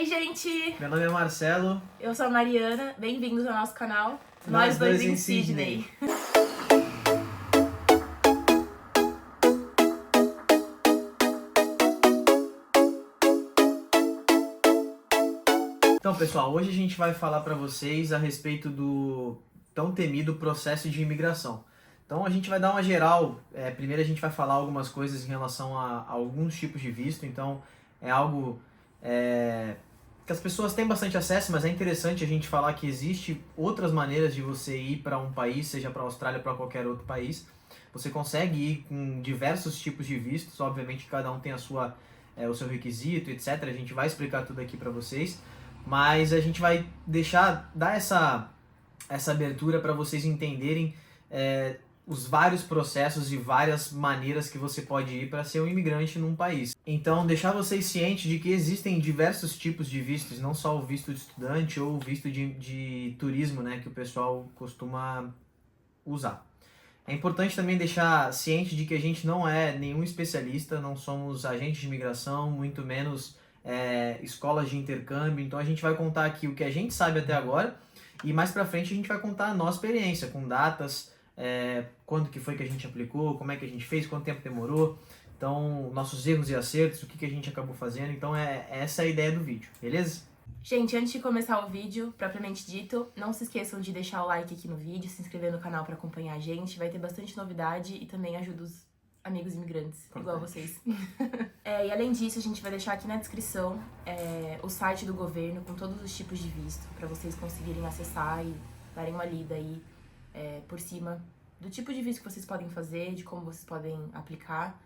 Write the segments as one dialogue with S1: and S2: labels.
S1: Oi, gente!
S2: Meu nome é Marcelo.
S1: Eu sou a Mariana, bem-vindos ao nosso canal.
S2: Nós dois em Sydney. Então, pessoal, hoje a gente vai falar para vocês a respeito do tão temido processo de imigração. Então, a gente vai dar uma geral. Primeiro, a gente vai falar algumas coisas em relação a alguns tipos de visto. Então, é algo que as pessoas têm bastante acesso, mas é interessante a gente falar que existe outras maneiras de você ir para um país, seja para a Austrália ou para qualquer outro país. Você consegue ir com diversos tipos de vistos. Obviamente, cada um tem o seu requisito, etc. A gente vai explicar tudo aqui para vocês. Mas a gente vai dar essa abertura para vocês entenderem os vários processos e várias maneiras que você pode ir para ser um imigrante num país. Então, deixar vocês cientes de que existem diversos tipos de vistos, não só o visto de estudante ou o visto de turismo, né, que o pessoal costuma usar. É importante também deixar ciente de que a gente não é nenhum especialista, não somos agentes de imigração, muito menos escolas de intercâmbio. Então a gente vai contar aqui o que a gente sabe até agora e mais pra frente a gente vai contar a nossa experiência com datas, quando que foi que a gente aplicou, como é que a gente fez, quanto tempo demorou, então nossos erros e acertos, o que a gente acabou fazendo. Então essa é a ideia do vídeo, beleza?
S1: Gente, antes de começar o vídeo, propriamente dito, não se esqueçam de deixar o like aqui no vídeo, se inscrever no canal para acompanhar a gente, vai ter bastante novidade e também ajuda os amigos imigrantes, igual vocês. E além disso, a gente vai deixar aqui na descrição o site do governo com todos os tipos de visto, para vocês conseguirem acessar e darem uma lida aí por cima do tipo de visto que vocês podem fazer, de como vocês podem aplicar.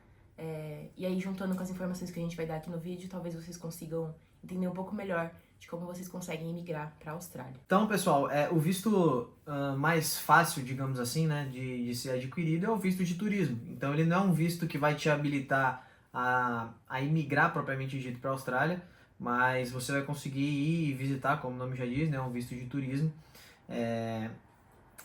S1: E aí, juntando com as informações que a gente vai dar aqui no vídeo, talvez vocês consigam entender um pouco melhor de como vocês conseguem imigrar para a Austrália.
S2: Então, pessoal, o visto mais fácil, digamos assim, né, de ser adquirido é o visto de turismo. Então, ele não é um visto que vai te habilitar a imigrar propriamente dito para a Austrália, mas você vai conseguir ir e visitar, como o nome já diz, né, um visto de turismo.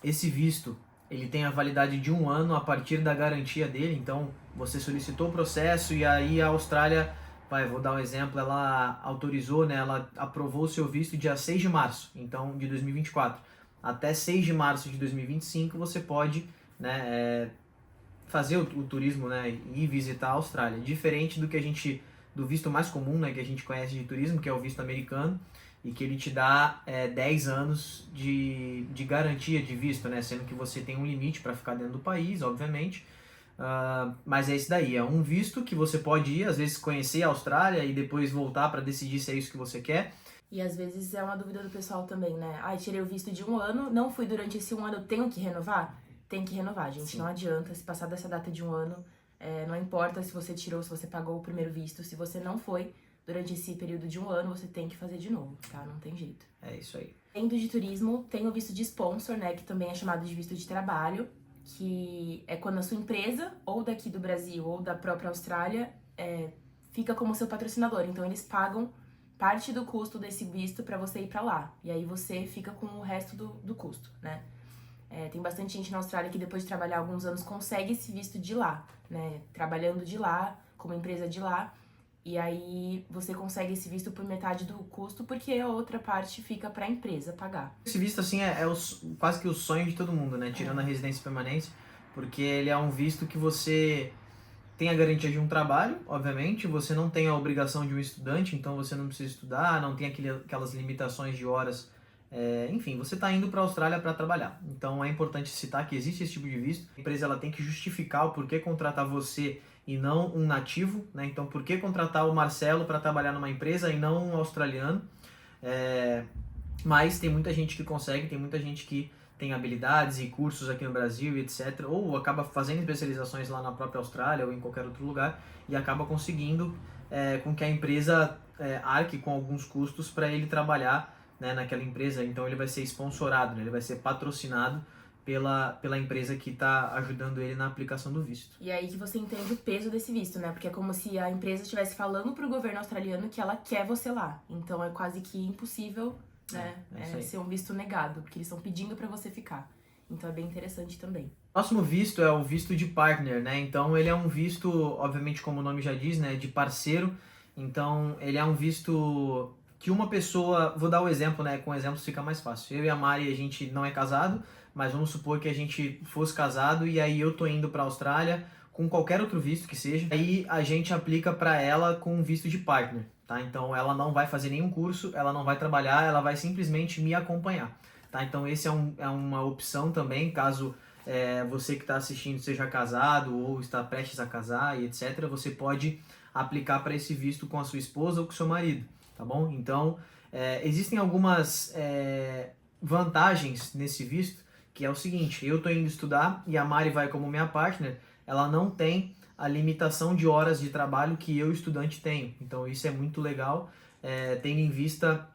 S2: Esse visto, ele tem a validade de 1 ano a partir da garantia dele. Então, você solicitou o processo e aí a Austrália... vou dar um exemplo, ela autorizou, né, ela aprovou o seu visto dia 6 de março, então, de 2024. Até 6 de março de 2025 você pode, né, fazer o turismo, né, e visitar a Austrália. Diferente do visto mais comum, né, que a gente conhece de turismo, que é o visto americano, e que ele te dá 10 anos de garantia de visto, né, sendo que você tem um limite para ficar dentro do país, obviamente. Mas é isso daí, é um visto que você pode ir, às vezes conhecer a Austrália e depois voltar para decidir se é isso que você quer.
S1: E às vezes é uma dúvida do pessoal também, né? Tirei o visto de 1 ano, não fui durante esse 1 ano, eu tenho que renovar? Tem que renovar, gente. Sim. Não adianta, se passar dessa data de 1 ano, não importa se você tirou, se você pagou o primeiro visto, se você não foi durante esse período de 1 ano, você tem que fazer de novo, tá? Não tem jeito.
S2: É isso aí.
S1: Além do de turismo, tem o visto de sponsor, né? Que também é chamado de visto de trabalho, que é quando a sua empresa, ou daqui do Brasil, ou da própria Austrália, fica como seu patrocinador. Então, eles pagam parte do custo desse visto para você ir para lá. E aí você fica com o resto do custo, né? Tem bastante gente na Austrália que depois de trabalhar alguns anos consegue esse visto de lá, né? Trabalhando de lá, como empresa de lá. E aí você consegue esse visto por metade do custo, porque a outra parte fica para a empresa pagar.
S2: Esse visto, assim, quase que o sonho de todo mundo, né? Tirando a residência permanente, porque ele é um visto que você tem a garantia de um trabalho, obviamente, você não tem a obrigação de um estudante, então você não precisa estudar, não tem aquelas limitações de horas, enfim, você está indo para a Austrália para trabalhar. Então é importante citar que existe esse tipo de visto. A empresa ela tem que justificar o porquê contratar você e não um nativo, né? Então, por que contratar o Marcelo para trabalhar numa empresa e não um australiano? Mas tem muita gente que consegue, tem muita gente que tem habilidades e cursos aqui no Brasil e etc. Ou acaba fazendo especializações lá na própria Austrália ou em qualquer outro lugar e acaba conseguindo com que a empresa arque com alguns custos para ele trabalhar, né, naquela empresa. Então ele vai ser sponsorado, né? Ele vai ser patrocinado pela empresa que está ajudando ele na aplicação do visto.
S1: E aí que você entende o peso desse visto, né? Porque é como se a empresa estivesse falando pro governo australiano que ela quer você lá. Então é quase que impossível, né, ser um visto negado, porque eles estão pedindo para você ficar. Então é bem interessante também.
S2: O próximo visto é o visto de partner, né? Então ele é um visto, obviamente como o nome já diz, né, de parceiro. Então ele é um visto que uma pessoa, vou dar o exemplo, né? Com exemplos fica mais fácil. Eu e a Mari, a gente não é casado, mas vamos supor que a gente fosse casado e aí eu tô indo para a Austrália com qualquer outro visto que seja. Aí a gente aplica para ela com um visto de partner, tá? Então ela não vai fazer nenhum curso, ela não vai trabalhar, ela vai simplesmente me acompanhar, tá? Então esse é uma opção também, caso você que está assistindo seja casado ou está prestes a casar e etc. Você pode aplicar para esse visto com a sua esposa ou com o seu marido, tá bom? Então, existem algumas vantagens nesse visto, que é o seguinte: eu estou indo estudar e a Mari vai como minha partner, ela não tem a limitação de horas de trabalho que eu, estudante, tenho. Então, isso é muito legal, tendo em vista,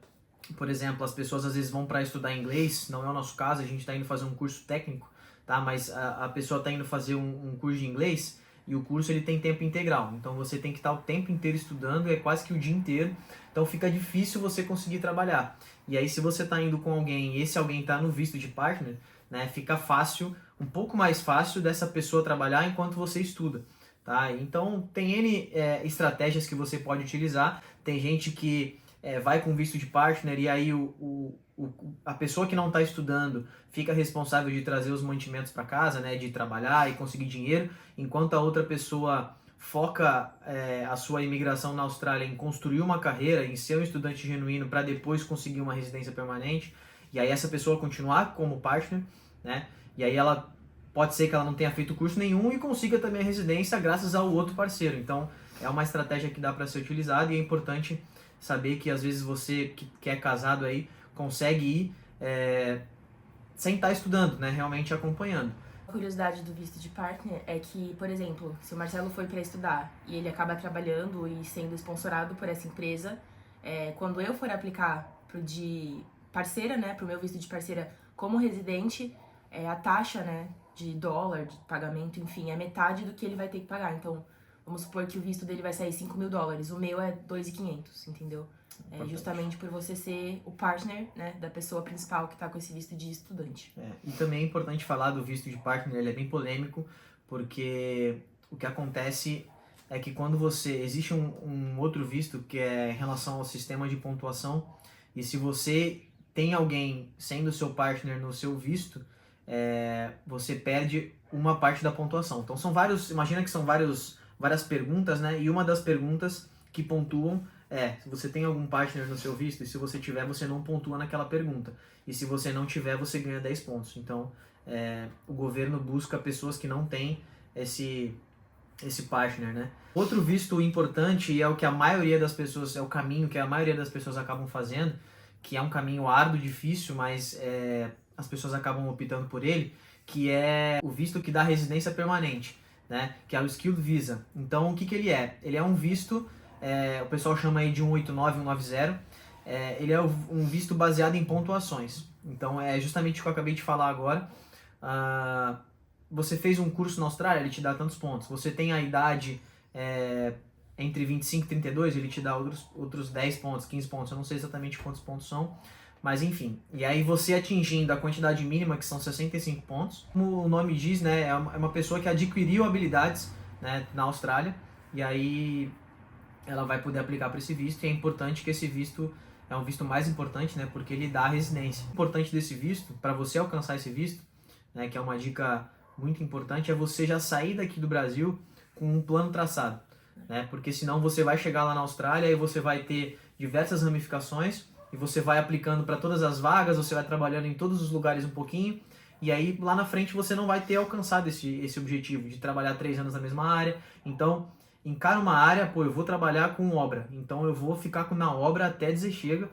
S2: por exemplo, as pessoas às vezes vão para estudar inglês, não é o nosso caso, a gente está indo fazer um curso técnico, tá? Mas a pessoa está indo fazer um curso de inglês, e o curso ele tem tempo integral, então você tem que estar o tempo inteiro estudando, é quase que o dia inteiro, então fica difícil você conseguir trabalhar. E aí se você está indo com alguém e esse alguém está no visto de partner, né, fica fácil, um pouco mais fácil dessa pessoa trabalhar enquanto você estuda, tá? Então tem N estratégias que você pode utilizar. Tem gente que vai com visto de partner e aí a pessoa que não está estudando fica responsável de trazer os mantimentos para casa, né, de trabalhar e conseguir dinheiro, enquanto a outra pessoa foca a sua imigração na Austrália em construir uma carreira, em ser um estudante genuíno para depois conseguir uma residência permanente, e aí essa pessoa continuar como partner, né, e aí ela pode ser que ela não tenha feito curso nenhum e consiga também a residência graças ao outro parceiro. Então é uma estratégia que dá para ser utilizada e é importante saber que às vezes você que é casado aí consegue ir sem estar estudando, né, realmente acompanhando.
S1: A curiosidade do visto de partner é que, por exemplo, se o Marcelo foi para estudar e ele acaba trabalhando e sendo sponsorado por essa empresa, quando eu for aplicar pro de parceira, né, pro meu visto de parceira como residente, a taxa, né, de dólar, de pagamento, enfim, é metade do que ele vai ter que pagar. Então, vamos supor que o visto dele vai sair $5.000, o meu é 2.500, entendeu? Justamente por você ser o partner, né, da pessoa principal que está com esse visto de estudante.
S2: E também é importante falar do visto de partner, ele é bem polêmico, porque o que acontece é que quando existe um outro visto que é em relação ao sistema de pontuação, e se você tem alguém sendo seu partner no seu visto, você perde uma parte da pontuação. Então imagina que são várias perguntas, né? E uma das perguntas que pontuam se você tem algum partner no seu visto, e se você tiver, você não pontua naquela pergunta. E se você não tiver, você ganha 10 pontos. Então, o governo busca pessoas que não têm esse partner, né? Outro visto importante, e é o que a maioria das pessoas, é o caminho que a maioria das pessoas acabam fazendo, que é um caminho árduo, difícil, mas as pessoas acabam optando por ele, que é o visto que dá residência permanente, né? Que é o Skilled Visa. Então, o que ele é? Ele é um visto, o pessoal chama aí de 189, 190, ele é um visto baseado em pontuações. Então, é justamente o que eu acabei de falar agora. Você fez um curso na Austrália, ele te dá tantos pontos. Você tem a idade entre 25 e 32, ele te dá outros 10 pontos, 15 pontos. Eu não sei exatamente quantos pontos são, mas enfim. E aí você atingindo a quantidade mínima, que são 65 pontos. Como o nome diz, né, é uma pessoa que adquiriu habilidades, né, na Austrália, e aí ela vai poder aplicar para esse visto. E é importante que esse visto é um visto mais importante, né, porque ele dá a residência. O importante desse visto, para você alcançar esse visto, né, que é uma dica muito importante, é você já sair daqui do Brasil com um plano traçado, né, porque senão você vai chegar lá na Austrália e você vai ter diversas ramificações e você vai aplicando para todas as vagas, você vai trabalhando em todos os lugares um pouquinho, e aí lá na frente você não vai ter alcançado esse objetivo de trabalhar 3 anos na mesma área. Então, encara uma área, eu vou trabalhar com obra, então eu vou ficar na obra até dizer chega.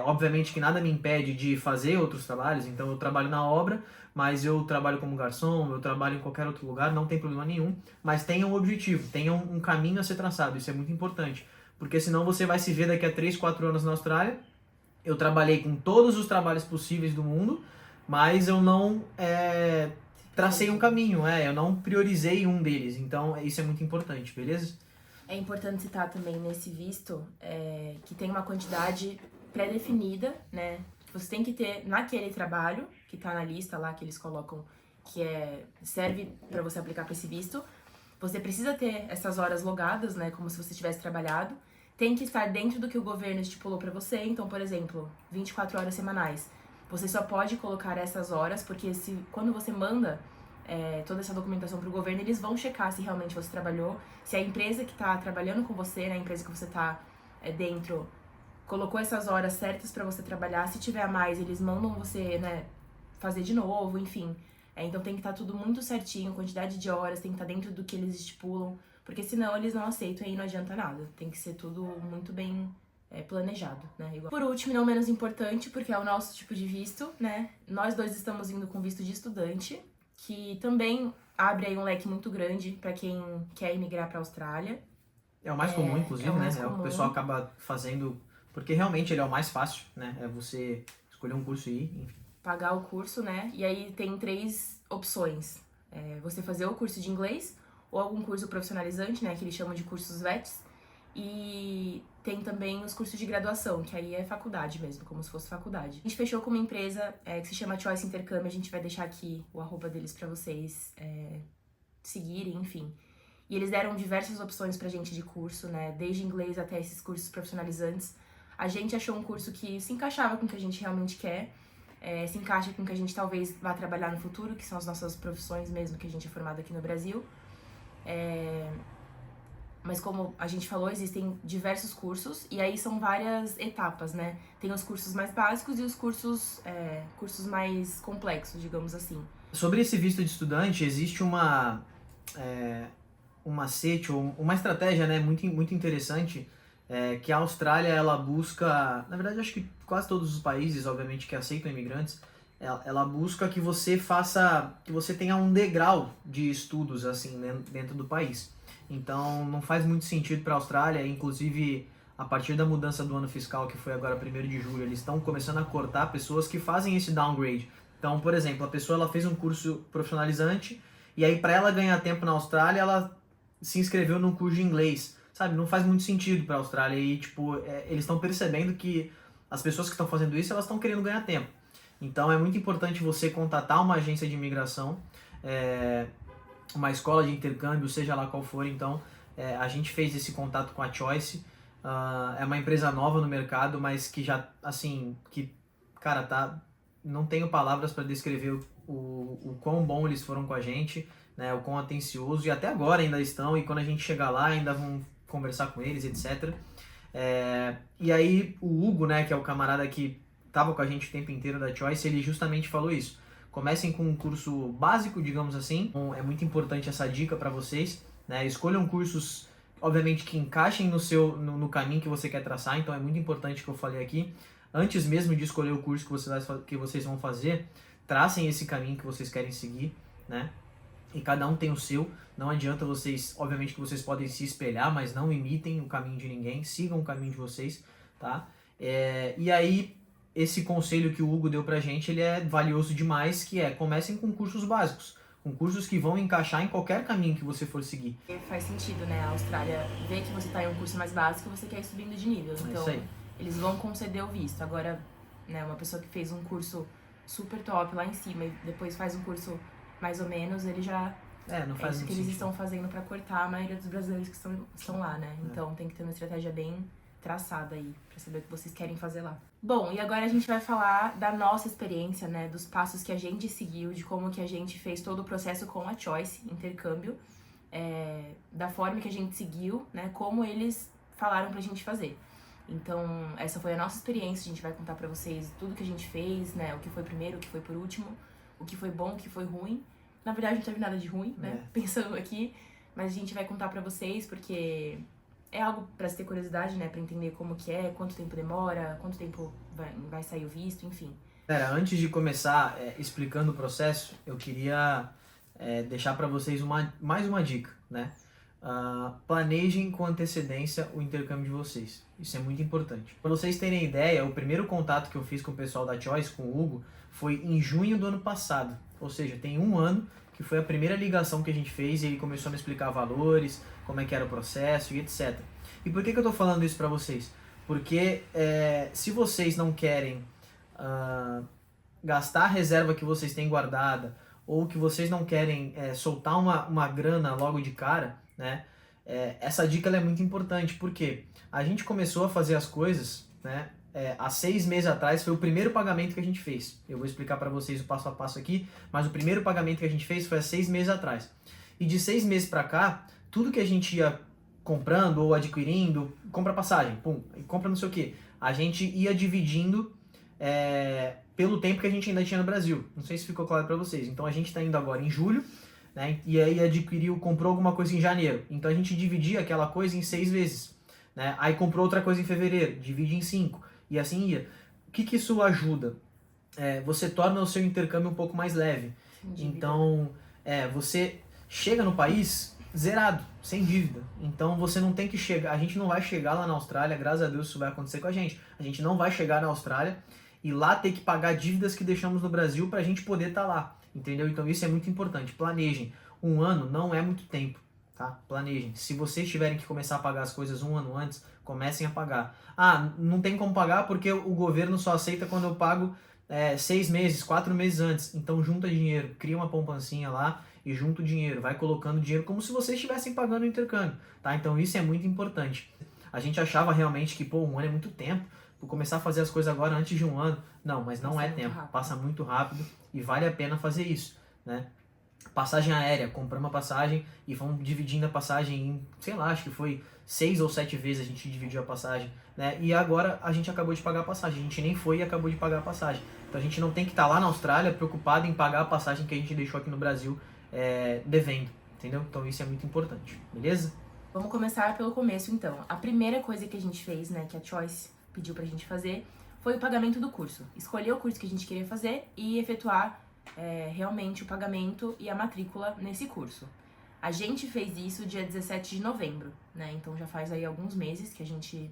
S2: Obviamente que nada me impede de fazer outros trabalhos, então eu trabalho na obra, mas eu trabalho como garçom, eu trabalho em qualquer outro lugar, não tem problema nenhum, mas tenha um objetivo, tenha um caminho a ser traçado, isso é muito importante, porque senão você vai se ver daqui a 3, 4 anos na Austrália. Eu trabalhei com todos os trabalhos possíveis do mundo, mas eu não tracei um caminho, eu não priorizei um deles, então isso é muito importante, beleza?
S1: É importante citar também nesse visto que tem uma quantidade pré-definida, né? Você tem que ter naquele trabalho, que tá na lista lá que eles colocam, que serve para você aplicar para esse visto. Você precisa ter essas horas logadas, né? Como se você tivesse trabalhado. tem que estar dentro do que o governo estipulou para você. Então, por exemplo, 24 horas semanais. Você só pode colocar essas horas, porque quando você manda toda essa documentação para o governo, eles vão checar se realmente você trabalhou, se a empresa que está trabalhando com você, né, a empresa que você está dentro, colocou essas horas certas para você trabalhar. Se tiver a mais, eles mandam você, né, fazer de novo, enfim. Então tem que estar tudo muito certinho, quantidade de horas, tem que estar dentro do que eles estipulam, porque senão eles não aceitam e aí não adianta nada. Tem que ser tudo muito bem planejado, né? Igual. Por último, e não menos importante, porque é o nosso tipo de visto, né? Nós dois estamos indo com visto de estudante, que também abre aí um leque muito grande para quem quer imigrar para a Austrália.
S2: É o mais comum, inclusive,
S1: o mais
S2: né? É o que
S1: comum.
S2: o pessoal acaba fazendo, porque realmente ele é o mais fácil, né? É você escolher um curso e ir, enfim.
S1: Pagar o curso, né? E aí tem 3 opções. Você fazer o curso de inglês, ou algum curso profissionalizante, né? Que eles chamam de cursos VETs. E tem também os cursos de graduação, que aí é faculdade mesmo, como se fosse faculdade. A gente fechou com uma empresa que se chama Choice Intercâmbio, a gente vai deixar aqui o @ deles pra vocês seguirem, enfim. E eles deram diversas opções pra gente de curso, né? Desde inglês até esses cursos profissionalizantes. A gente achou um curso que se encaixava com o que a gente realmente quer, se encaixa com o que a gente talvez vá trabalhar no futuro, que são as nossas profissões mesmo, que a gente é formado aqui no Brasil. Mas como a gente falou, existem diversos cursos, e aí são várias etapas, né? Tem os cursos mais básicos e os cursos mais complexos, digamos assim.
S2: Sobre esse visto de estudante, existe um macete, ou uma estratégia, né, muito interessante, que a Austrália, ela busca, na verdade, acho que quase todos os países, obviamente, que aceitam imigrantes, ela busca que você tenha um degrau de estudos, assim, dentro do país. Então, não faz muito sentido para a Austrália, inclusive, a partir da mudança do ano fiscal, que foi agora 1º de julho, eles estão começando a cortar pessoas que fazem esse downgrade. Então, por exemplo, a pessoa ela fez um curso profissionalizante, e aí para ela ganhar tempo na Austrália, ela se inscreveu num curso de inglês, sabe? Não faz muito sentido para a Austrália, e tipo, eles estão percebendo que as pessoas que estão fazendo isso, elas estão querendo ganhar tempo. Então, é muito importante você contatar uma agência de imigração, uma escola de intercâmbio, seja lá qual for. Então, a gente fez esse contato com a Choice. É uma empresa nova no mercado, mas que já, assim, cara, não tenho palavras para descrever o quão bom eles foram com a gente, né, o quão atencioso, e até agora ainda estão, e quando a gente chegar lá ainda vão conversar com eles, etc. E aí o Hugo, né, que é o camarada que estava com a gente o tempo inteiro da Choice, ele justamente falou isso. Comecem com um curso básico, digamos assim. Então, é muito importante essa dica para vocês, né? Escolham cursos, obviamente, que encaixem no caminho que você quer traçar. Então é muito importante o que eu falei aqui. Antes mesmo de escolher o curso que vocês vão fazer, tracem esse caminho que vocês querem seguir, né? E cada um tem o seu. Não adianta vocês, obviamente que vocês podem se espelhar, mas não imitem o caminho de ninguém. Sigam o caminho de vocês, tá? E aí, esse conselho que o Hugo deu pra gente, ele é valioso demais, que comecem com cursos básicos, com cursos que vão encaixar em qualquer caminho que você for seguir.
S1: Faz sentido, né? A Austrália vê que você tá em um curso mais básico e você quer ir subindo de nível. Então,
S2: isso aí.
S1: Eles vão conceder o visto. Agora, né, uma pessoa que fez um curso super top lá em cima e depois faz um curso mais ou menos, ele já...
S2: não faz
S1: isso que eles estão fazendo pra cortar a maioria dos brasileiros que estão lá, né? Então tem que ter uma estratégia bem traçada aí, pra saber o que vocês querem fazer lá. Bom, e agora a gente vai falar da nossa experiência, né, dos passos que a gente seguiu, de como que a gente fez todo o processo com a Choice, intercâmbio, da forma que a gente seguiu, né, como eles falaram pra gente fazer. Então, essa foi a nossa experiência, a gente vai contar pra vocês tudo que a gente fez, né, o que foi primeiro, o que foi por último, o que foi bom, o que foi ruim. Na verdade, não teve nada de ruim, né, pensando aqui, mas a gente vai contar pra vocês porque... é algo pra se ter curiosidade, né? Pra entender como que é, quanto tempo demora, quanto tempo vai sair o visto, enfim.
S2: Antes de começar explicando o processo, eu queria deixar pra vocês mais uma dica, né? Planejem com antecedência o intercâmbio de vocês. Isso é muito importante. Pra vocês terem ideia, o primeiro contato que eu fiz com o pessoal da Choice, com o Hugo, foi em junho do ano passado. Ou seja, tem 1 ano que foi a primeira ligação que a gente fez e ele começou a me explicar valores, como é que era o processo e etc. E por que eu tô falando isso pra vocês? Porque se vocês não querem gastar a reserva que vocês têm guardada, ou que vocês não querem soltar uma grana logo de cara, né? essa dica ela é muito importante, porque a gente começou a fazer as coisas, né? Há 6 meses atrás foi o primeiro pagamento que a gente fez. Eu vou explicar para vocês o passo a passo aqui, mas o primeiro pagamento que a gente fez foi há 6 meses atrás. E de 6 meses para cá, tudo que a gente ia comprando ou adquirindo, compra passagem, pum, compra não sei o que, a gente ia dividindo pelo tempo que a gente ainda tinha no Brasil. Não sei se ficou claro para vocês. Então a gente está indo agora em julho, né? E aí comprou alguma coisa em janeiro. Então a gente dividia aquela coisa em 6 vezes, né? Aí comprou outra coisa em fevereiro, divide em 5 e assim ia. O que isso ajuda? Você torna o seu intercâmbio um pouco mais leve. Então você chega no país zerado, sem dívida. Então você não tem que chegar, a gente não vai chegar lá na Austrália, graças a Deus isso vai acontecer com a gente. A gente não vai chegar na Austrália e lá ter que pagar dívidas que deixamos no Brasil para a gente poder estar lá, entendeu? Então isso é muito importante. Planejem. 1 ano não é muito tempo, tá? Planejem. Se vocês tiverem que começar a pagar as coisas 1 ano antes, comecem a pagar. Ah, não tem como pagar porque o governo só aceita quando eu pago 6 meses, 4 meses antes. Então junta dinheiro, cria uma poupancinha lá e junta o dinheiro, vai colocando dinheiro como se vocês estivessem pagando o intercâmbio, tá? Então isso é muito importante. A gente achava realmente que, 1 ano é muito tempo, vou começar a fazer as coisas agora antes de 1 ano. Não, mas não é tempo, passa muito rápido e vale a pena fazer isso, né? Passagem aérea, compramos uma passagem e vamos dividindo a passagem em, sei lá, acho que foi 6 ou 7 vezes a gente dividiu a passagem, né? E agora a gente acabou de pagar a passagem, a gente nem foi e acabou de pagar a passagem. Então a gente não tem que estar lá na Austrália preocupado em pagar a passagem que a gente deixou aqui no Brasil devendo, entendeu? Então isso é muito importante, beleza?
S1: Vamos começar pelo começo, então. A primeira coisa que a gente fez, né, que a Choice pediu pra gente fazer, foi o pagamento do curso. Escolher o curso que a gente queria fazer e efetuar realmente o pagamento e a matrícula nesse curso. A gente fez isso dia 17 de novembro, né? Então já faz aí alguns meses que a gente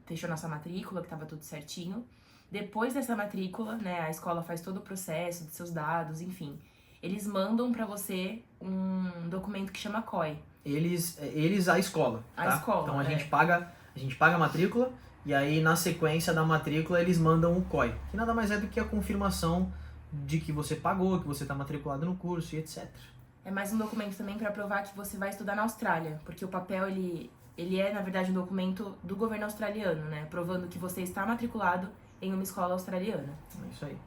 S1: fechou nossa matrícula, que tava tudo certinho. Depois dessa matrícula, né, a escola faz todo o processo dos seus dados, enfim. Eles mandam pra você um documento que chama COI.
S2: A escola, tá?
S1: A escola,
S2: então a gente paga a matrícula e aí na sequência da matrícula eles mandam o COI, que nada mais é do que a confirmação de que você pagou, que você está matriculado no curso e etc.
S1: É mais um documento também para provar que você vai estudar na Austrália, porque o papel ele é na verdade um documento do governo australiano, né, provando que você está matriculado em uma escola australiana.
S2: É isso aí.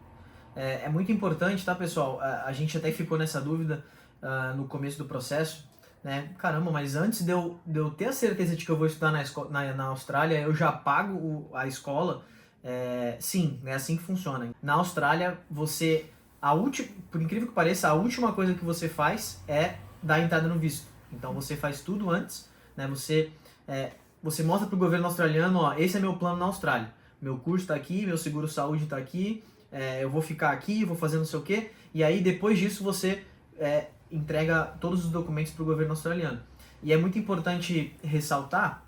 S2: É muito importante, tá, pessoal? A gente até ficou nessa dúvida no começo do processo, né? Caramba, mas antes de eu ter a certeza de que eu vou estudar na Austrália, eu já pago a escola? Sim, é assim que funciona. Na Austrália, por incrível que pareça, a última coisa que você faz é dar entrada no visto. Então você faz tudo antes, né? Você mostra pro governo australiano, ó, esse é meu plano na Austrália. Meu curso está aqui, meu seguro-saúde está aqui, eu vou ficar aqui, vou fazer não sei o quê. E aí, depois disso, você entrega todos os documentos para o governo australiano. E é muito importante ressaltar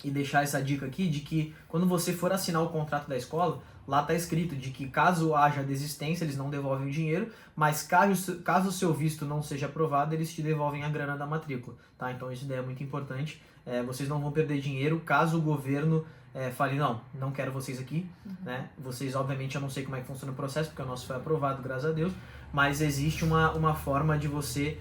S2: e deixar essa dica aqui de que quando você for assinar o contrato da escola, lá está escrito de que caso haja desistência, eles não devolvem o dinheiro, mas caso o seu visto não seja aprovado, eles te devolvem a grana da matrícula, tá? Então isso daí é muito importante. Vocês não vão perder dinheiro caso o governo fale, não quero vocês aqui, né? Vocês, obviamente, eu não sei como é que funciona o processo, porque o nosso foi aprovado, graças a Deus, mas existe uma forma de você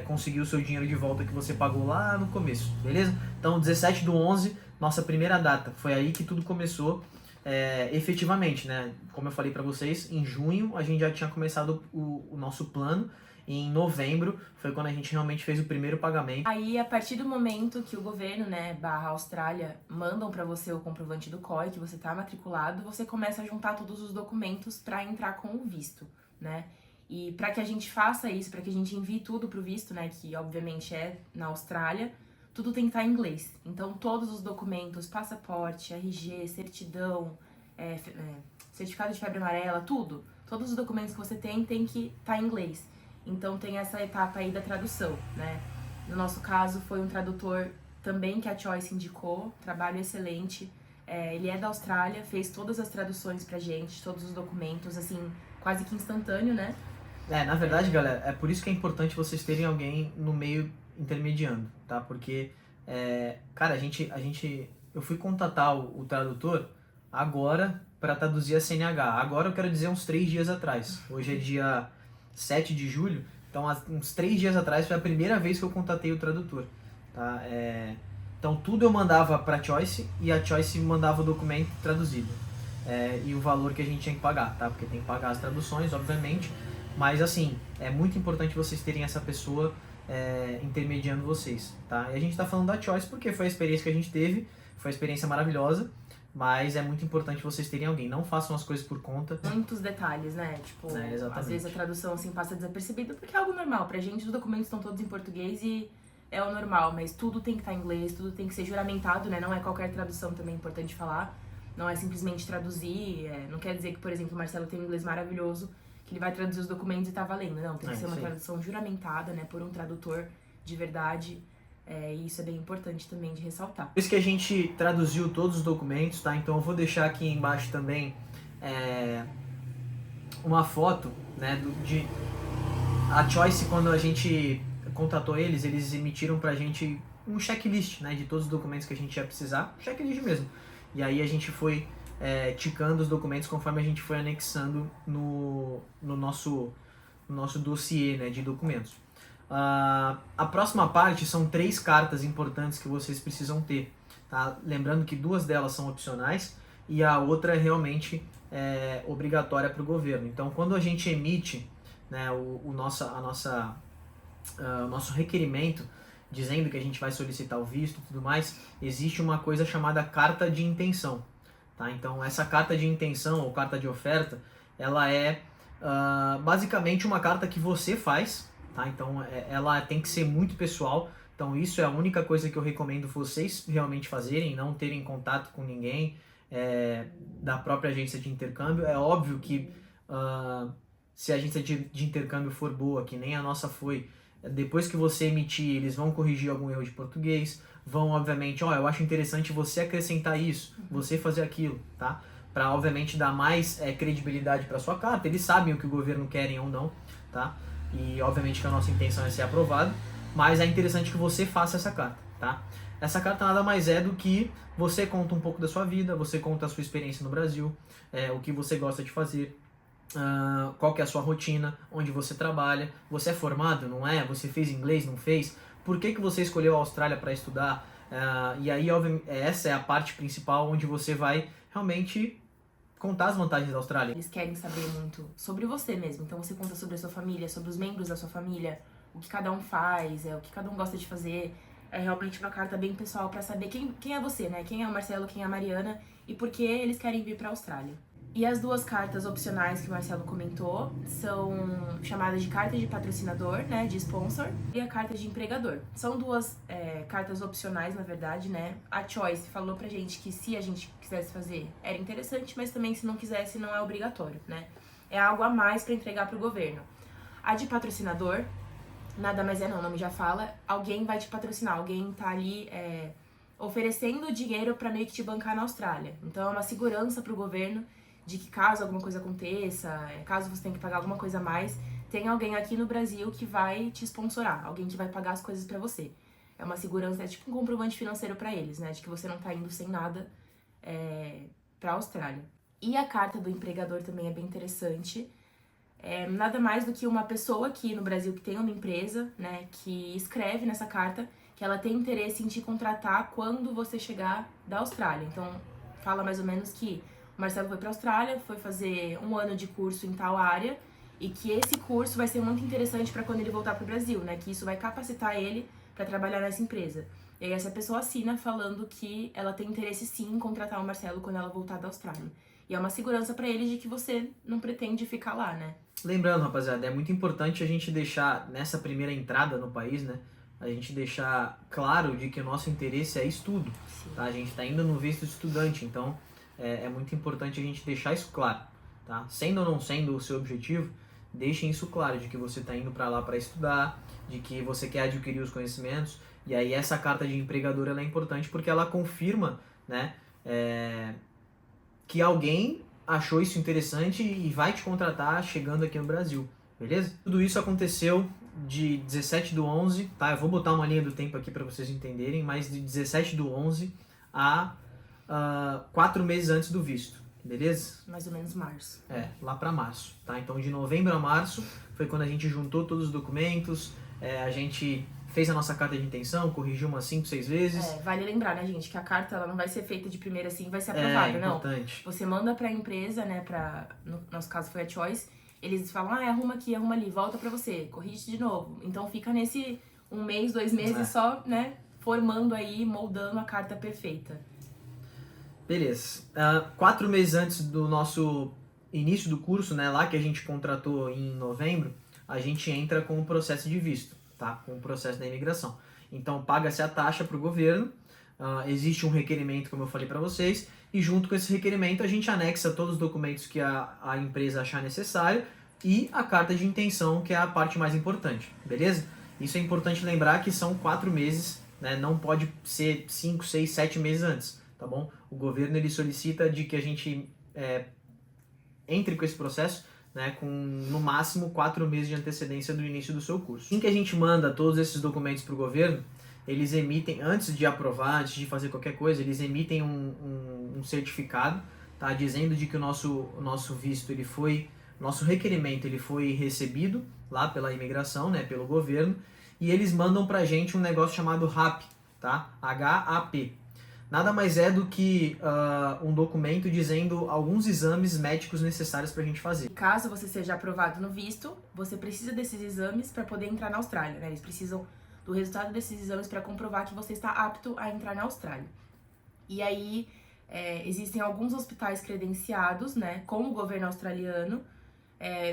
S2: conseguir o seu dinheiro de volta que você pagou lá no começo, beleza? Então, 17/11, nossa primeira data, foi aí que tudo começou efetivamente, né? Como eu falei pra vocês, em junho a gente já tinha começado o nosso plano, e em novembro foi quando a gente realmente fez o primeiro pagamento.
S1: Aí, a partir do momento que o governo, né, / Austrália, mandam pra você o comprovante do COI, que você tá matriculado, você começa a juntar todos os documentos pra entrar com o visto, né? E para que a gente faça isso, para que a gente envie tudo pro visto, né, que obviamente é na Austrália, tudo tem que estar em inglês. Então, todos os documentos, passaporte, RG, certidão, certificado de febre amarela, todos os documentos que você tem que estar em inglês. Então, tem essa etapa aí da tradução, né? No nosso caso, foi um tradutor também que a Choice indicou, trabalho excelente. Ele é da Austrália, fez todas as traduções pra gente, todos os documentos, assim, quase que instantâneo, né?
S2: Na verdade, galera, é por isso que é importante vocês terem alguém no meio intermediando, tá? Porque, cara, eu fui contatar o tradutor agora para traduzir a CNH. Agora eu quero dizer uns 3 dias atrás. Hoje é dia 7 de julho, então uns 3 dias atrás foi a primeira vez que eu contatei o tradutor. tá? Então tudo eu mandava para a Choice e a Choice me mandava o documento traduzido. E o valor que a gente tinha que pagar, tá? Porque tem que pagar as traduções, obviamente. Mas assim, é muito importante vocês terem essa pessoa intermediando vocês, tá? E a gente tá falando da Choice porque foi a experiência que a gente teve, foi uma experiência maravilhosa, mas é muito importante vocês terem alguém. Não façam as coisas por conta.
S1: Muitos detalhes, né? Tipo,
S2: Exatamente.
S1: às vezes a tradução assim passa desapercebida porque é algo normal. Pra gente os documentos estão todos em português e é o normal, mas tudo tem que estar em inglês, tudo tem que ser juramentado, né? Não é qualquer tradução, também é importante falar. Não é simplesmente traduzir, não quer dizer que, por exemplo, o Marcelo tem um inglês maravilhoso, que ele vai traduzir os documentos e tá valendo. Não, tem que ser uma tradução juramentada, né, por um tradutor de verdade. E isso é bem importante também de ressaltar.
S2: Por isso que a gente traduziu todos os documentos, tá? Então eu vou deixar aqui embaixo também uma foto, né, de a Choice, quando a gente contatou eles emitiram pra gente um checklist, né, de todos os documentos que a gente ia precisar, checklist mesmo. E aí a gente foi ticando os documentos conforme a gente foi anexando no nosso dossiê, né, de documentos. A próxima parte são 3 cartas importantes que vocês precisam ter. Tá? Lembrando que 2 delas são opcionais e a outra é realmente obrigatória para o governo. Então, quando a gente emite, né, o nosso requerimento dizendo que a gente vai solicitar o visto e tudo mais, existe uma coisa chamada carta de intenção. Tá? Então, essa carta de intenção ou carta de oferta, ela é basicamente uma carta que você faz. Tá? Então, ela tem que ser muito pessoal. Então, isso é a única coisa que eu recomendo vocês realmente fazerem, não terem contato com ninguém da própria agência de intercâmbio. É óbvio que se a agência de intercâmbio for boa, que nem a nossa foi, depois que você emitir, eles vão corrigir algum erro de português, vão, obviamente, eu acho interessante você acrescentar isso, você fazer aquilo, tá? Para, obviamente, dar mais credibilidade para sua carta. Eles sabem o que o governo querem ou não, tá? E, obviamente, que a nossa intenção é ser aprovado, mas é interessante que você faça essa carta, tá? Essa carta nada mais é do que você conta um pouco da sua vida, você conta a sua experiência no Brasil, o que você gosta de fazer, qual que é a sua rotina, onde você trabalha, você é formado, não é? Você fez inglês, não fez? Por que você escolheu a Austrália para estudar? E aí, essa é a parte principal onde você vai realmente contar as vantagens da Austrália.
S1: Eles querem saber muito sobre você mesmo, então você conta sobre a sua família, sobre os membros da sua família, o que cada um faz, o que cada um gosta de fazer. É realmente uma carta bem pessoal para saber quem é você, né? Quem é o Marcelo, quem é a Mariana e por que eles querem vir para a Austrália. E as 2 cartas opcionais que o Marcelo comentou são chamadas de carta de patrocinador, né, de sponsor, e a carta de empregador. São 2 cartas opcionais, na verdade, né? A Choice falou pra gente que se a gente quisesse fazer era interessante, mas também se não quisesse não é obrigatório, né? É algo a mais para entregar pro governo. A de patrocinador, nada mais o nome já fala, alguém vai te patrocinar, alguém tá ali oferecendo dinheiro para meio que te bancar na Austrália. Então é uma segurança pro governo de que caso alguma coisa aconteça, caso você tenha que pagar alguma coisa a mais, tem alguém aqui no Brasil que vai te sponsorar, alguém que vai pagar as coisas pra você. É uma segurança, é tipo um comprovante financeiro pra eles, né, de que você não tá indo sem nada pra Austrália. E a carta do empregador também é bem interessante. Nada mais do que uma pessoa aqui no Brasil que tem uma empresa, né, que escreve nessa carta que ela tem interesse em te contratar quando você chegar da Austrália. Então, fala mais ou menos que o Marcelo foi para a Austrália, foi fazer 1 ano de curso em tal área e que esse curso vai ser muito interessante para quando ele voltar para o Brasil, né? Que isso vai capacitar ele para trabalhar nessa empresa. E aí essa pessoa assina falando que ela tem interesse sim em contratar o Marcelo quando ela voltar da Austrália. E é uma segurança para ele de que você não pretende ficar lá, né?
S2: Lembrando, rapaziada, é muito importante a gente deixar nessa primeira entrada no país, né? A gente deixar claro de que o nosso interesse é estudo, tá? A gente está indo no visto de estudante, então é muito importante a gente deixar isso claro, tá? Sendo ou não sendo o seu objetivo, deixem isso claro, de que você está indo para lá para estudar, de que você quer adquirir os conhecimentos, e aí essa carta de empregador ela é importante porque ela confirma, né, que alguém achou isso interessante e vai te contratar chegando aqui no Brasil, beleza? Tudo isso aconteceu de 17/11, tá? Eu vou botar uma linha do tempo aqui para vocês entenderem, mas de 17/11 a 4 meses antes do visto, beleza?
S1: Mais ou menos março.
S2: Lá para março, tá? Então de novembro a março foi quando a gente juntou todos os documentos, a gente fez a nossa carta de intenção, corrigiu umas 5, 6 vezes.
S1: Vale lembrar, né, gente, que a carta ela não vai ser feita de primeira assim, vai ser aprovada, não.
S2: Importante.
S1: Você manda pra empresa, né, no nosso caso foi a Choice, eles falam, arruma aqui, arruma ali, volta pra você, corrige de novo. Então fica nesse 1 mês, 2 meses só, né, formando aí, moldando a carta perfeita.
S2: Beleza. 4 meses antes do nosso início do curso, né, lá que a gente contratou em novembro, a gente entra com o processo de visto, tá? Com o processo da imigração. Então paga-se a taxa para o governo, existe um requerimento, como eu falei para vocês, e junto com esse requerimento a gente anexa todos os documentos que a empresa achar necessário e a carta de intenção, que é a parte mais importante, beleza? Isso é importante lembrar que são 4 meses, né? Não pode ser 5, 6, 7 meses antes, tá bom? O governo ele solicita de que a gente entre com esse processo, né, com no máximo 4 meses de antecedência do início do seu curso. Assim que a gente manda todos esses documentos para o governo, eles emitem, antes de aprovar, antes de fazer qualquer coisa, eles emitem um certificado, tá, dizendo de que o nosso visto, nosso requerimento ele foi recebido lá pela imigração, né, pelo governo, e eles mandam pra gente um negócio chamado RAP, tá? HAP. Nada mais é do que um documento dizendo alguns exames médicos necessários pra gente fazer.
S1: Caso você seja aprovado no visto, você precisa desses exames para poder entrar na Austrália, né? Eles precisam do resultado desses exames para comprovar que você está apto a entrar na Austrália. E aí, existem alguns hospitais credenciados, né, com o governo australiano,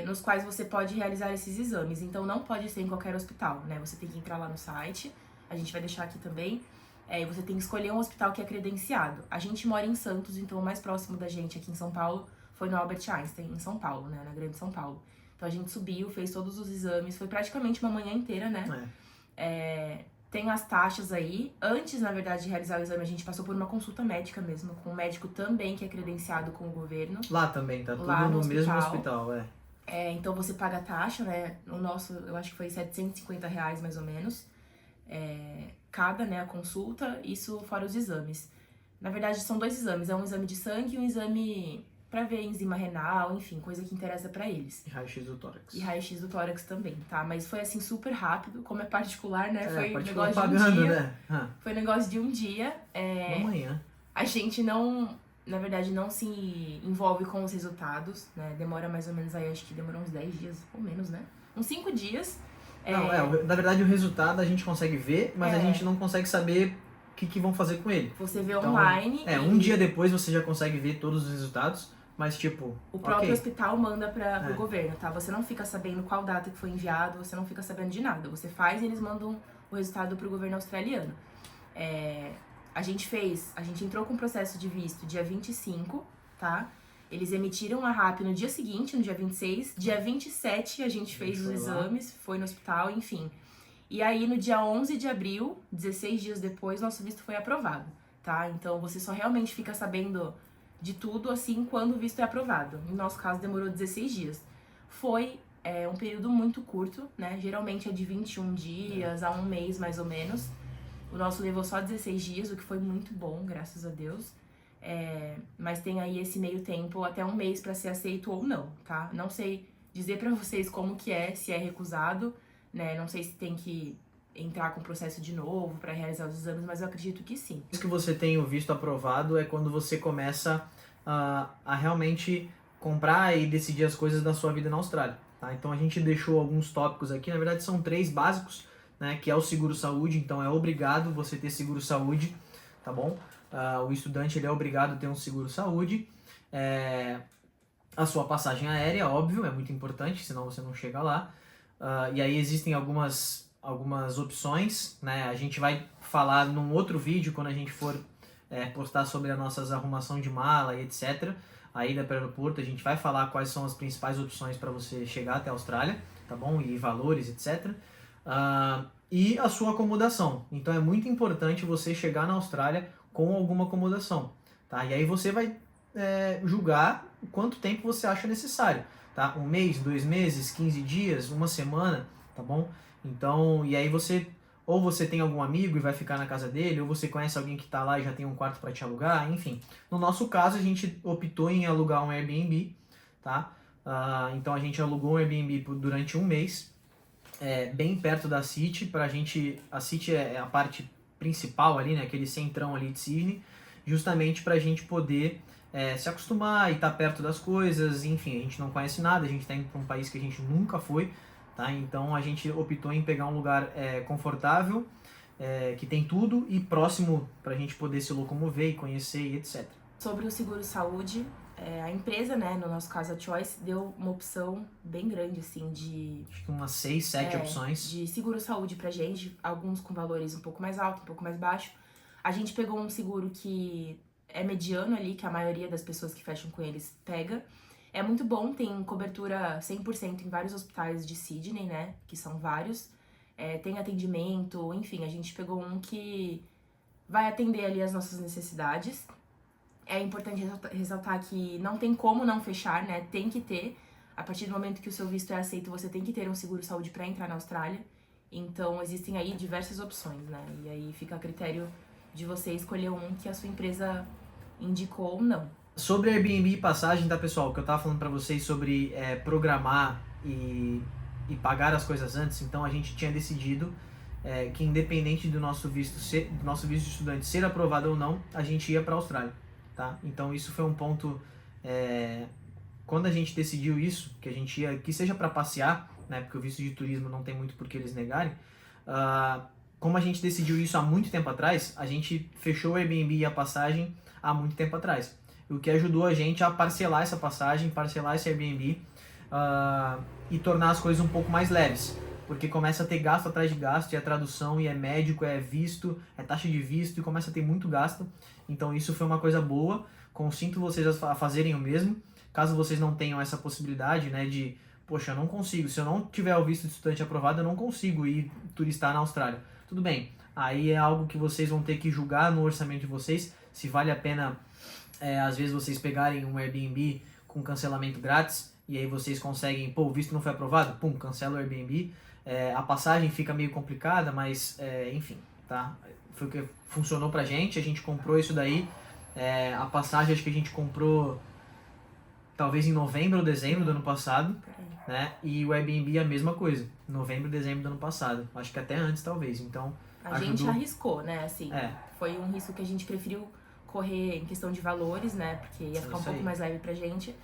S1: nos quais você pode realizar esses exames. Então, não pode ser em qualquer hospital, né? Você tem que entrar lá no site, a gente vai deixar aqui também. E você tem que escolher um hospital que é credenciado. A gente mora em Santos, então o mais próximo da gente aqui em São Paulo foi no Albert Einstein, em São Paulo, né, na Grande São Paulo. Então a gente subiu, fez todos os exames, foi praticamente uma manhã inteira, né? Tem as taxas aí. Antes, na verdade, de realizar o exame, a gente passou por uma consulta médica mesmo, com um médico também que é credenciado com o governo.
S2: Lá também, tá tudo
S1: lá
S2: no mesmo hospital,
S1: então você paga a taxa, né? O nosso, eu acho que foi R$750 mais ou menos. Cada, né, a consulta, isso fora os exames. Na verdade, são 2 exames. É um exame de sangue e um exame pra ver enzima renal, enfim, coisa que interessa pra eles.
S2: E raio-x do tórax.
S1: E raio-x do tórax também, tá? Mas foi, assim, super rápido. Como é particular, né? Foi
S2: particular
S1: negócio
S2: pagando,
S1: de um dia.
S2: né?
S1: Foi negócio de um dia.
S2: Uma manhã.
S1: A gente não, na verdade, não se envolve com os resultados, né? Demora mais ou menos aí, acho que demorou uns 10 dias, ou menos, né? Uns 5 dias.
S2: Na verdade o resultado a gente consegue ver, mas a gente não consegue saber o que vão fazer com ele.
S1: Você vê então, online.
S2: Um dia depois você já consegue ver todos os resultados, mas tipo...
S1: O próprio hospital manda pro governo, tá? Você não fica sabendo qual data que foi enviado, você não fica sabendo de nada. Você faz e eles mandam o resultado pro governo australiano. A gente entrou com o processo de visto dia 25, tá? Eles emitiram a RAP no dia seguinte, no dia 26. Dia 27 a gente fez os exames, foi no hospital, enfim. E aí no dia 11 de abril, 16 dias depois, nosso visto foi aprovado, tá? Então você só realmente fica sabendo de tudo assim quando o visto é aprovado. No nosso caso demorou 16 dias. Foi um período muito curto, né? Geralmente é de 21 dias a 1 mês mais ou menos. O nosso levou só 16 dias, o que foi muito bom, graças a Deus. Mas tem aí esse meio tempo, até 1 mês pra ser aceito ou não, tá? Não sei dizer pra vocês como que se é recusado, né? Não sei se tem que entrar com o processo de novo pra realizar os exames, mas eu acredito que sim.
S2: Isso que você tem o visto aprovado é quando você começa a realmente comprar e decidir as coisas da sua vida na Austrália, tá? Então a gente deixou alguns tópicos aqui, na verdade são 3 básicos, né? Que é o seguro-saúde, então é obrigado você ter seguro-saúde, tá bom? O estudante ele é obrigado a ter um seguro-saúde, a sua passagem aérea, óbvio, é muito importante, senão você não chega lá. E aí existem algumas opções, né? A gente vai falar num outro vídeo, quando a gente for postar sobre as nossas arrumação de mala e etc. A ida para o aeroporto, a gente vai falar quais são as principais opções para você chegar até a Austrália, tá bom? E valores, etc. E a sua acomodação. Então é muito importante você chegar na Austrália com alguma acomodação, tá? E aí você vai julgar quanto tempo você acha necessário, tá? 1 mês, 2 meses, 15 dias, 1 semana, tá bom? Então, e aí ou você tem algum amigo e vai ficar na casa dele, ou você conhece alguém que tá lá e já tem um quarto para te alugar, enfim. No nosso caso, a gente optou em alugar um Airbnb, tá? Então a gente alugou um Airbnb durante 1 mês, bem perto da City, pra gente... A City é a parte principal ali, né? Aquele centrão ali de Sydney, justamente pra gente poder se acostumar e estar perto das coisas. Enfim, a gente não conhece nada, a gente tá indo pra um país que a gente nunca foi, tá? Então a gente optou em pegar um lugar confortável, que tem tudo e próximo pra gente poder se locomover e conhecer e etc.
S1: Sobre o seguro-saúde, a empresa, né, no nosso caso a Choice, deu uma opção bem grande, assim,
S2: Acho que umas 6, 7 opções.
S1: de seguro-saúde pra gente, alguns com valores um pouco mais altos, um pouco mais baixos. A gente pegou um seguro que é mediano ali, que a maioria das pessoas que fecham com eles pega. É muito bom, tem cobertura 100% em vários hospitais de Sydney, né, que são vários. Tem atendimento, enfim, a gente pegou um que vai atender ali as nossas necessidades. É importante ressaltar que não tem como não fechar, né? Tem que ter. A partir do momento que o seu visto é aceito, você tem que ter um seguro-saúde para entrar na Austrália. Então, existem aí diversas opções, né? E aí fica a critério de você escolher um que a sua empresa indicou ou não.
S2: Sobre Airbnb e passagem, tá, pessoal? O que eu tava falando pra vocês sobre programar e pagar as coisas antes. Então, a gente tinha decidido que independente do nosso visto de estudante ser aprovado ou não, a gente ia pra Austrália. Tá? Então isso foi um ponto, quando a gente decidiu isso, que a gente ia, que seja para passear, né, porque o visto de turismo não tem muito por que eles negarem, como a gente decidiu isso há muito tempo atrás, a gente fechou o Airbnb e a passagem há muito tempo atrás, o que ajudou a gente a parcelar essa passagem, parcelar esse Airbnb e tornar as coisas um pouco mais leves. Porque começa a ter gasto atrás de gasto, e é tradução, e é médico, é visto, é taxa de visto, e começa a ter muito gasto. Então isso foi uma coisa boa, consinto vocês a fazerem o mesmo. Caso vocês não tenham essa possibilidade, né, de, poxa, eu não consigo, se eu não tiver o visto de estudante aprovado, eu não consigo ir turistar na Austrália. Tudo bem, aí é algo que vocês vão ter que julgar no orçamento de vocês, se vale a pena, às vezes, vocês pegarem um Airbnb com cancelamento grátis, e aí vocês conseguem, pô, o visto não foi aprovado, pum, cancela o Airbnb. A passagem fica meio complicada, mas enfim, tá? Foi o que funcionou pra gente, a gente comprou isso daí. A passagem acho que a gente comprou talvez em novembro ou dezembro do ano passado, né? E o Airbnb a mesma coisa, novembro, dezembro do ano passado. Acho que até antes talvez, então
S1: a gente arriscou, né? Assim, foi um risco que a gente preferiu correr em questão de valores, né? Porque ia ficar um pouco mais leve pra gente.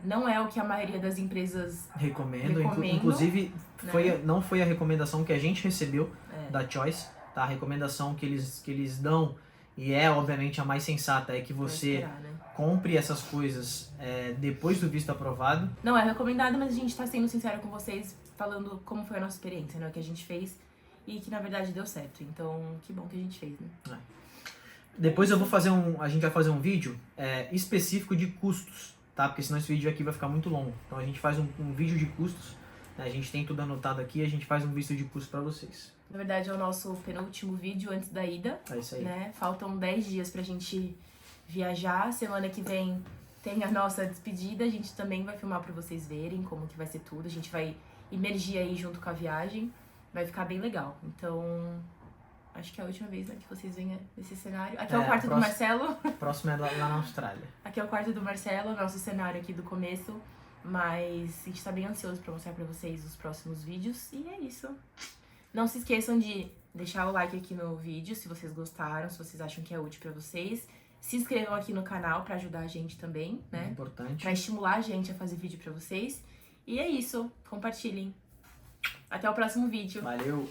S1: Não é o que a maioria das empresas
S2: recomendo. Inclusive, né? Não foi a recomendação que a gente recebeu da Choice, tá? A recomendação que eles dão, e obviamente a mais sensata, é que você compre essas coisas depois do visto aprovado.
S1: Não é recomendado, mas a gente tá sendo sincero com vocês, falando como foi a nossa experiência, né? O que a gente fez e que na verdade deu certo. Então, que bom que a gente fez, né?
S2: Depois a gente vai fazer um vídeo específico de custos, tá? Porque senão esse vídeo aqui vai ficar muito longo. Então a gente faz um vídeo de custos, né? A gente tem tudo anotado aqui, a gente faz um vídeo de custos pra vocês.
S1: Na verdade é o nosso penúltimo vídeo antes da ida.
S2: É isso aí.
S1: Né? Faltam 10 dias pra gente viajar. Semana que vem tem a nossa despedida. A gente também vai filmar pra vocês verem como que vai ser tudo. A gente vai imergir aí junto com a viagem. Vai ficar bem legal. Então, acho que é a última vez, né, que vocês venham nesse cenário. Aqui é o quarto do Marcelo.
S2: Próximo é lá na Austrália.
S1: Aqui é o quarto do Marcelo, nosso cenário aqui do começo. Mas a gente tá bem ansioso pra mostrar pra vocês os próximos vídeos. E é isso. Não se esqueçam de deixar o like aqui no vídeo, se vocês gostaram, se vocês acham que é útil pra vocês. Se inscrevam aqui no canal pra ajudar a gente também, né?
S2: Muito importante.
S1: Pra estimular a gente a fazer vídeo pra vocês. E é isso. Compartilhem. Até o próximo vídeo.
S2: Valeu!